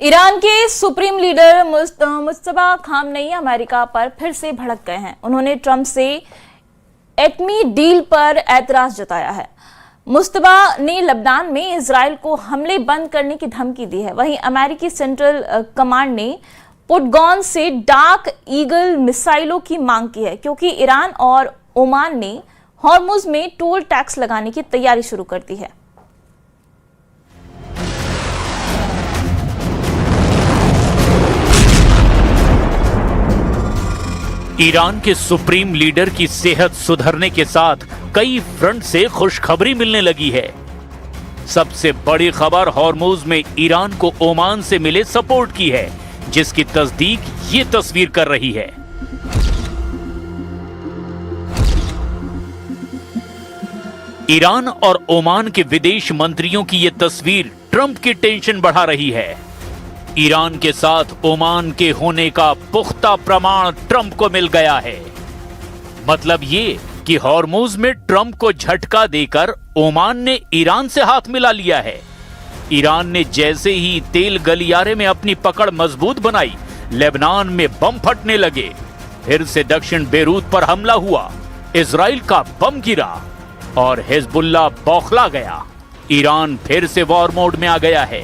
Iran के supreme leader Mustafa Khamenei America पर फिर से भड़क गए हैं। उन्होंने ट्रंप से एटमी डील पर ऐतराज जताया है। मुस्तफा ने लेबनान में इजराइल को हमले बंद करने की धमकी दी है। वहीं अमेरिकी सेंट्रल कमांड ने पुटगॉन से डार्क ईगल मिसाइलों की मांग की है, क्योंकि ईरान और ओमान ने हॉर्मुज में टोल टैक्स लगाने की तैयारी शुरू कर दी है। ईरान के सुप्रीम लीडर की सेहत सुधरने के साथ कई फ्रंट से खुशखबरी मिलने लगी है। सबसे बड़ी खबर हॉर्मुज में ईरान को ओमान से मिले सपोर्ट की है, जिसकी तस्दीक ये तस्वीर कर रही है। ईरान और ओमान के विदेश मंत्रियों की ये तस्वीर ट्रंप की टेंशन बढ़ा रही है। ईरान के साथ ओमान के होने का पुख्ता प्रमाण ट्रंप को मिल गया है। मतलब ये कि हॉर्मुज में ट्रंप को झटका देकर ओमान ने ईरान से हाथ मिला लिया है। ईरान ने जैसे ही तेल गलियारे में अपनी पकड़ मजबूत बनाई, लेबनान में बम फटने लगे। फिर से दक्षिण बेरूत पर हमला हुआ, इजराइल का बम गिरा और हिजबुल्लाह बौखला गया। ईरान फिर से वॉर मोड में आ गया है।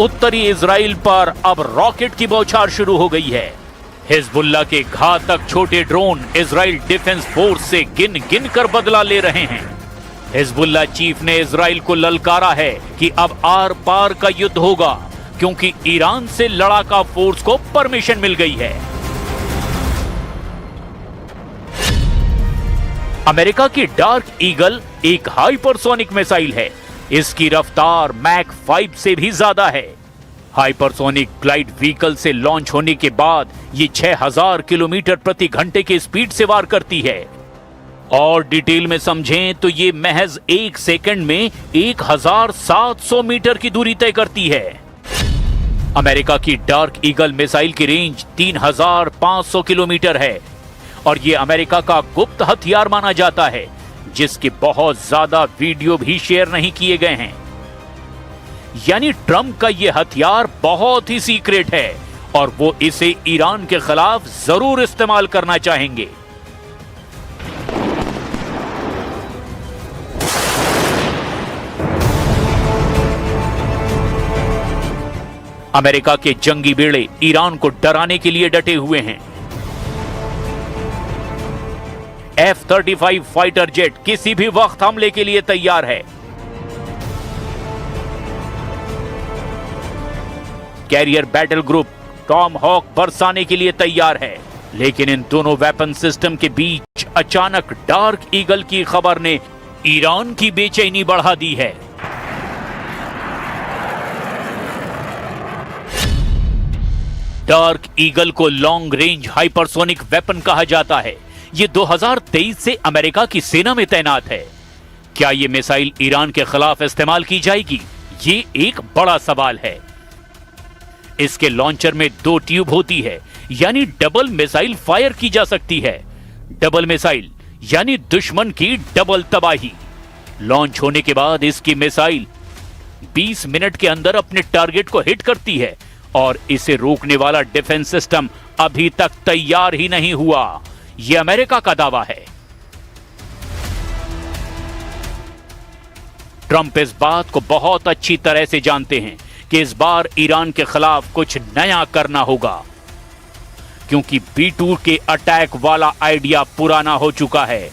उत्तरी इजराइल पर अब रॉकेट की बौछार शुरू हो गई है। हिजबुल्लाह के घातक छोटे ड्रोन इजराइल डिफेंस फोर्स से गिन गिन कर बदला ले रहे हैं। हिजबुल्लाह चीफ ने इजराइल को ललकारा है कि अब आर पार का युद्ध होगा, क्योंकि ईरान से लड़ाका फोर्स को परमिशन मिल गई है। अमेरिका की डार्क ईगल एक हाइपरसोनिक मिसाइल है। इसकी रफ्तार मैक 5 से भी ज्यादा है। हाइपरसोनिक ग्लाइड व्हीकल से लॉन्च होने के बाद ये 6000 किलोमीटर प्रति घंटे के स्पीड से वार करती है। और डिटेल में समझें तो ये महज 1 सेकंड में 1700 मीटर की दूरी तय करती है। अमेरिका की डार्क ईगल मिसाइल की रेंज 3500 किलोमीटर है और ये अमेरिका का गुप्त हथियार माना जाता है, जिसके बहुत ज्यादा वीडियो भी शेयर नहीं किए गए हैं। यानी ट्रंप का ये हथियार बहुत ही सीक्रेट है और वो इसे ईरान के खिलाफ जरूर इस्तेमाल करना चाहेंगे। अमेरिका के जंगी बेड़े ईरान को डराने के लिए डटे हुए हैं। F-35 फाइटर जेट किसी भी वक्त हमले के लिए तैयार है। Carrier battle group Tomahawk बरसाने के लिए तैयार है। लेकिन इन दोनों वेपन सिस्टम के बीच अचानक डार्क ईगल की खबर ने ईरान की बेचैनी बढ़ा दी है। डार्क ईगल को लॉन्ग रेंज हाइपरसोनिक वेपन कहा जाता है। यह 2023 से अमेरिका की सेना में तैनात है। क्या यह मिसाइल ईरान के खिलाफ इस्तेमाल की जाएगी? ये एक बड़ा सवाल है। इसके लॉन्चर में 2 ट्यूब होती है, यानी डबल मिसाइल फायर की जा सकती है। डबल मिसाइल यानी दुश्मन की डबल तबाही। लॉन्च होने के बाद इसकी मिसाइल 20 मिनट के अंदर अपने टारगेट को हिट करती है और इसे रोकने वाला डिफेंस सिस्टम अभी तक तैयार ही नहीं हुआ। यह अमेरिका का दावा है। ट्रंप इस बात को बहुत अच्छी तरह से जानते हैं कि इस बार ईरान के खिलाफ कुछ नया करना होगा, क्योंकि B-2 के अटैक वाला आइडिया पुराना हो चुका है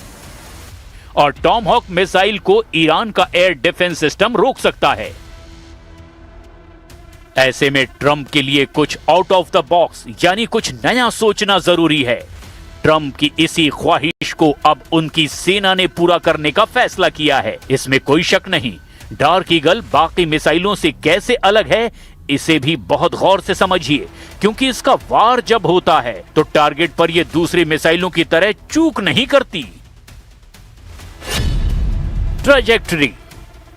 और टॉम हॉक मिसाइल को ईरान का एयर डिफेंस सिस्टम रोक सकता है। ऐसे में ट्रंप के लिए कुछ आउट ऑफ द बॉक्स यानी कुछ नया सोचना जरूरी है। ट्रंप की इसी ख्वाहिश को अब उनकी सेना ने पूरा करने का फैसला किया है, इसमें कोई शक नहीं। डार्क ईगल बाकी मिसाइलों से कैसे अलग है, इसे भी बहुत गौर से समझिए, क्योंकि इसका वार जब होता है तो टारगेट पर यह दूसरी मिसाइलों की तरह चूक नहीं करती। ट्रैजेक्टरी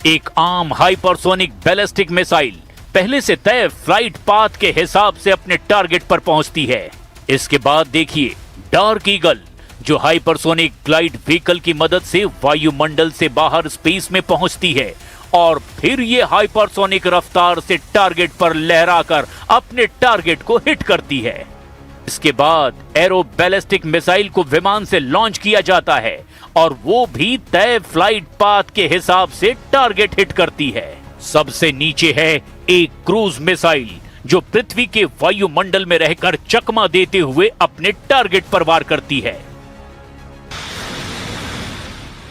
एक आम हाइपरसोनिक बैलिस्टिक मिसाइल पहले से तय फ्लाइट पाथ के हिसाब से अपने टारगेट पर पहुंचती है। इसके बाद देखिए डार्क ईगल, जो हाइपरसोनिक ग्लाइड व्हीकल की मदद से वायुमंडल से बाहर स्पेस में पहुंचती है और फिर ये हाइपरसोनिक रफ्तार से टारगेट पर लहराकर अपने टारगेट को हिट करती है। इसके बाद एरो बैलिस्टिक मिसाइल को विमान से लॉन्च किया जाता है और वो भी तय फ्लाइट पाथ के हिसाब से टारगेट हिट करती है। सबसे नीचे है एक क्रूज मिसाइल, जो पृथ्वी के वायुमंडल में रहकर चकमा देते हुए अपने टारगेट पर वार करती है।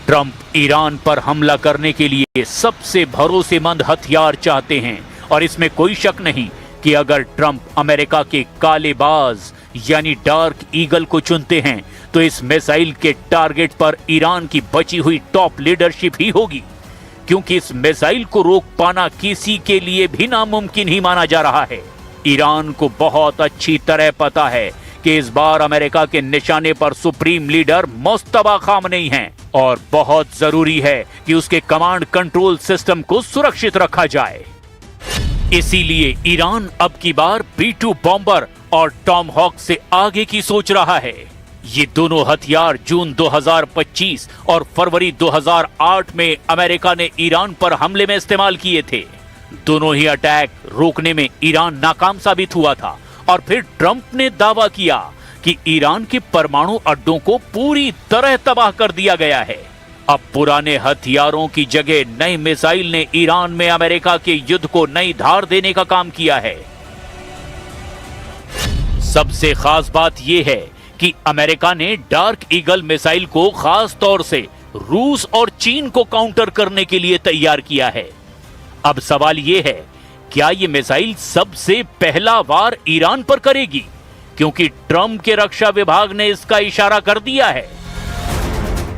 ट्रंप ईरान पर हमला करने के लिए सबसे भरोसेमंद हथियार चाहते हैं और इसमें कोई शक नहीं कि अगर ट्रंप अमेरिका के काले बाज यानी डार्क ईगल को चुनते हैं तो इस मिसाइल के टारगेट पर ईरान की बची हुई टॉप लीडरशिप ही होगी, क्योंकि इस मिसाइल को रोक पाना किसी के लिए भी नामुमकिन ही माना जा रहा है। ईरान को बहुत अच्छी तरह पता है कि इस बार अमेरिका के निशाने पर सुप्रीम लीडर मुस्तफा खामनेई हैं और बहुत जरूरी है कि उसके कमांड कंट्रोल सिस्टम को सुरक्षित रखा जाए। इसीलिए ईरान अब की बार B-2 बॉम्बर और टॉम हॉक से आगे की सोच रहा है। ये दोनों हथियार जून 2025 और फरवरी 2008 में अमेरिका ने ईरान पर हमले में इस्तेमाल किए थे। दोनों ही अटैक रोकने में ईरान नाकाम साबित हुआ था और फिर ट्रंप ने दावा किया कि ईरान के परमाणु अड्डों को पूरी तरह तबाह कर दिया गया है। अब पुराने हथियारों की जगह नई मिसाइल ने ईरान में अमेरिका के युद्ध को नई धार देने का काम किया है। सबसे खास बात यह है कि अमेरिका ने डार्क ईगल मिसाइल को खास तौर से रूस और चीन को काउंटर करने के लिए तैयार किया है। अब सवाल यह है, क्या यह मिसाइल सबसे पहला वार ईरान पर करेगी? क्योंकि ट्रंप के रक्षा विभाग ने इसका इशारा कर दिया है।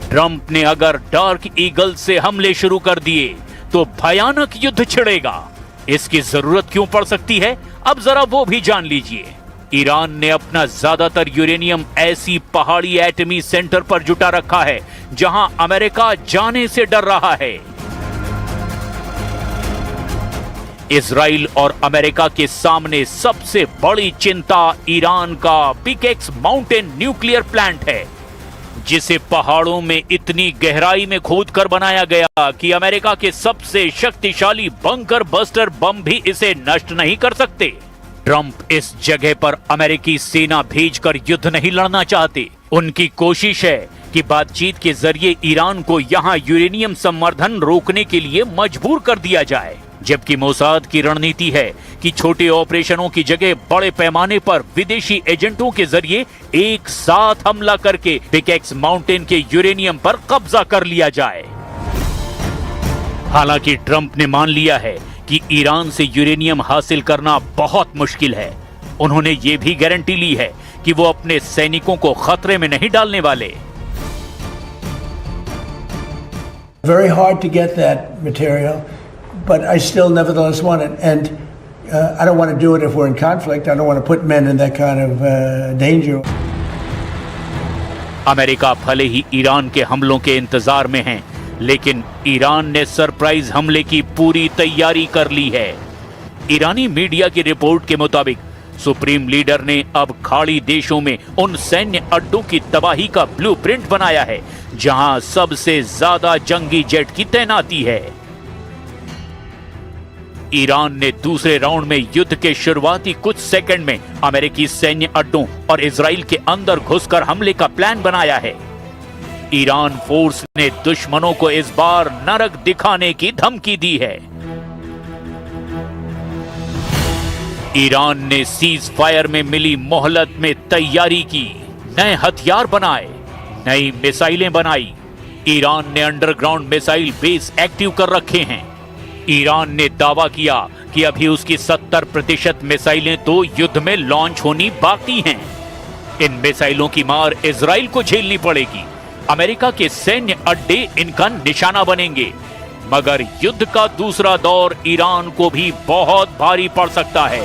ट्रंप ने अगर डार्क ईगल से हमले शुरू कर दिए तो भयानक युद्ध छिड़ेगा। इसकी जरूरत क्यों पड़ सकती है, अब जरा वो भी जान लीजिए। ईरान ने अपना ज्यादातर यूरेनियम ऐसी पहाड़ी एटमी सेंटर पर जुटा रखा है जहां अमेरिका जाने से डर रहा है। इजराइल और अमेरिका के सामने सबसे बड़ी चिंता ईरान का पिकेक्स माउंटेन न्यूक्लियर प्लांट है, जिसे पहाड़ों में इतनी गहराई में खोदकर बनाया गया कि अमेरिका के सबसे शक्तिशाली बंकर बस्टर बम भी इसे नष्ट नहीं कर सकते। ट्रंप इस जगह पर अमेरिकी सेना भेजकर युद्ध नहीं लड़ना चाहते। उनकी कोशिश है कि बातचीत के जरिए ईरान को यहां यूरेनियम संवर्धन रोकने के लिए मजबूर कर दिया जाए, जबकि मोसाद की रणनीति है कि छोटे ऑपरेशनों की जगह बड़े पैमाने पर विदेशी एजेंटों के जरिए एक साथ हमला करके पिकेक्स माउंटेन के यूरेनियम पर कब्जा कर लिया जाए। हालांकि ट्रंप ने मान लिया है कि ईरान से यूरेनियम हासिल करना बहुत मुश्किल है। उन्होंने ये भी गारंटी ली है कि वो अपने सैनिकों को खतरे में नहीं डालने वाले। Very hard to get that material, but I still nevertheless want it. And I don't want to do it if we're in conflict. I don't want to put men in that kind of danger. America भले ही Iran के हमलों के इंतजार में है, लेकिन Iran ने surprise हमले की पूरी तैयारी कर ली है। ईरानी मीडिया की रिपोर्ट के मुताबिक सुप्रीम लीडर ने अब खाड़ी देशों में उन सैन्य अड्डों की तबाही का ब्लूप्रिंट बनाया है जहां सबसे ज्यादा जंगी जेट की तैनाती है। ईरान ने दूसरे राउंड में युद्ध के शुरुआती कुछ सेकंड में अमेरिकी सैन्य अड्डों और इजराइल के अंदर घुसकर हमले का प्लान बनाया है। ईरान फोर्स ने दुश्मनों को इस बार नरक दिखाने की धमकी दी है। ईरान ने सीज फायर में मिली मोहलत में तैयारी की, नए हथियार बनाए, नई मिसाइलें बनाई। ईरान ने अंडरग्राउंड मिसाइल बेस एक्टिव कर रखे हैं। ईरान ने दावा किया कि अभी उसकी 70% मिसाइलें तो युद्ध में लॉन्च होनी बाकी हैं। इन मिसाइलों की मार इजराइल को झेलनी पड़ेगी। अमेरिका के सैन्य अड्डे इनका निशाना बनेंगे, मगर युद्ध का दूसरा दौर ईरान को भी बहुत भारी पड़ सकता है,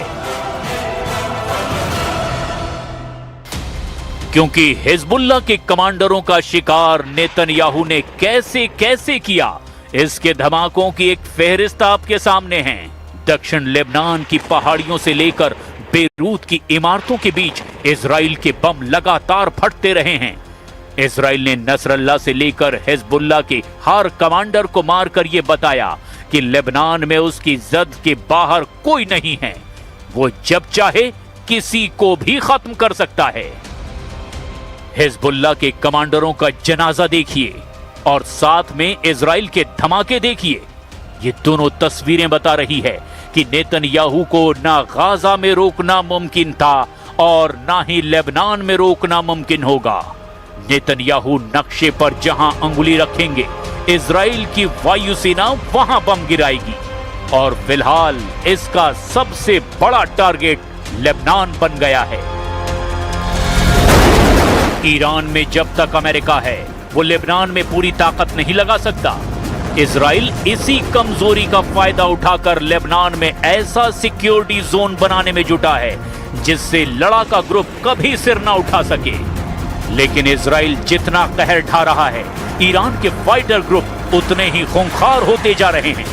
क्योंकि हिजबुल्लाह के कमांडरों का शिकार नेतन्याहू ने कैसे कैसे किया, इसके धमाकों की एक फेहरिस्त आपके सामने है। दक्षिण लेबनान की पहाड़ियों से लेकर बेरूत की इमारतों के बीच इजराइल के बम लगातार फटते रहे हैं। इजराइल ने नसरल्ला से लेकर हिजबुल्लाह के हर कमांडर को मारकर यह बताया कि लेबनान में उसकी जद के बाहर कोई नहीं है, वो जब चाहे किसी को भी खत्म कर सकता है। हिजबुल्लाह के कमांडरों का जनाजा देखिए और साथ में इजराइल के धमाके देखिए। ये दोनों तस्वीरें बता रही है कि नेतन्याहू को ना गाजा में रोकना मुमकिन था और ना ही लेबनान में रोकना मुमकिन होगा। नेतन्याहू नक्शे पर जहां अंगुली रखेंगे, इजराइल की वायुसेना वहां बम गिराएगी और फिलहाल इसका सबसे बड़ा टारगेट लेबनान बन गया है। ईरान में जब तक अमेरिका है, वो लेबनान में पूरी ताकत नहीं लगा सकता। इजराइल इसी कमजोरी का फायदा उठाकर लेबनान में ऐसा सिक्योरिटी जोन बनाने में जुटा है जिससे लड़ाका ग्रुप कभी सिर ना उठा सके। लेकिन इजराइल जितना कहर ढा रहा है, ईरान के फाइटर ग्रुप उतने ही खूंखार होते जा रहे हैं।